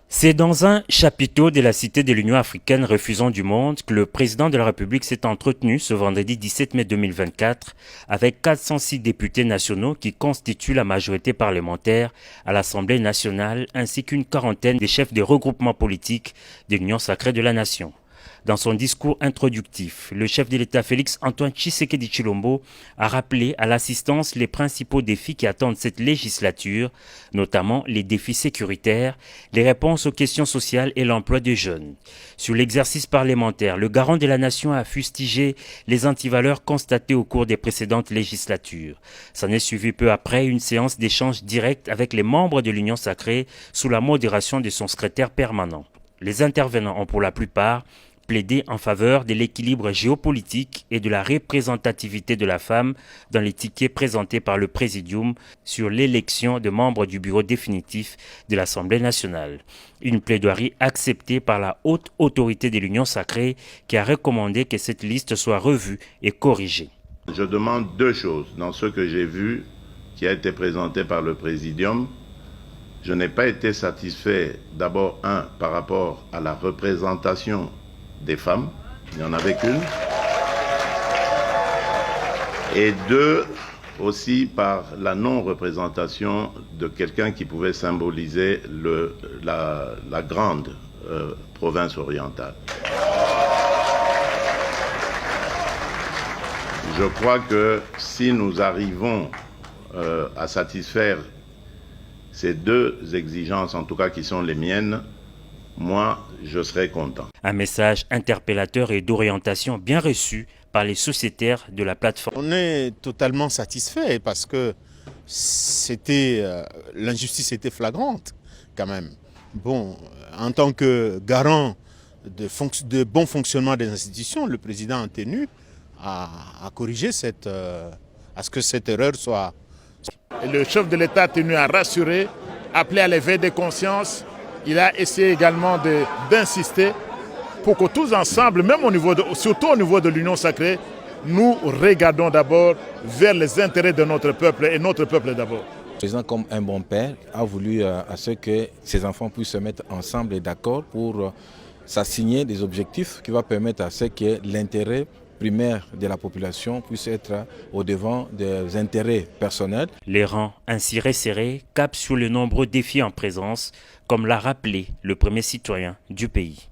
C'est dans un chapiteau de la Cité de l'Union africaine refusant du monde que le président de la République s'est entretenu ce vendredi 17 mai 2024 avec 406 députés nationaux qui constituent la majorité parlementaire à l'Assemblée nationale ainsi qu'une quarantaine des chefs des regroupements politiques de l'Union sacrée de la nation. Dans son discours introductif, le chef de l'État Félix Antoine Tshisekedi Tshilombo a rappelé à l'assistance les principaux défis qui attendent cette législature, notamment les défis sécuritaires, les réponses aux questions sociales et l'emploi des jeunes. Sur l'exercice parlementaire, le garant de la nation a fustigé les antivaleurs constatées au cours des précédentes législatures. S'en est suivi peu après une séance d'échange direct avec les membres de l'Union sacrée sous la modération de son secrétaire permanent. Les intervenants ont pour la plupart plaidé en faveur de l'équilibre géopolitique et de la représentativité de la femme dans les tickets présentés par le Présidium sur l'élection de membres du bureau définitif de l'Assemblée nationale. Une plaidoirie acceptée par la haute autorité de l'Union sacrée qui a recommandé que cette liste soit revue et corrigée. Je demande deux choses dans ce que j'ai vu qui a été présenté par le Présidium. Je n'ai pas été satisfait d'abord, par rapport à la représentation des femmes, il n'y en avait qu'une, et deux, aussi par la non-représentation de quelqu'un qui pouvait symboliser la grande province orientale. Je crois que si nous arrivons à satisfaire ces deux exigences, en tout cas qui sont les miennes, moi, je serai content. Un message interpellateur et d'orientation bien reçu par les sociétaires de la plateforme. On est totalement satisfait parce que l'injustice était flagrante quand même. Bon, en tant que garant de bon fonctionnement des institutions, le président a tenu à corriger à ce que cette erreur soit. Et le chef de l'État a tenu à rassurer, appeler à l'éveil des consciences. Il a essayé également d'insister pour que tous ensemble, même surtout au niveau de l'Union sacrée, nous regardons d'abord vers les intérêts de notre peuple et notre peuple d'abord. Le président, comme un bon père, a voulu à ce que ses enfants puissent se mettre ensemble et d'accord pour s'assigner des objectifs qui vont permettre à ce que l'intérêt primaire de la population puisse être au devant des intérêts personnels. Les rangs ainsi resserrés capent sur les nombreux défis en présence, comme l'a rappelé le premier citoyen du pays.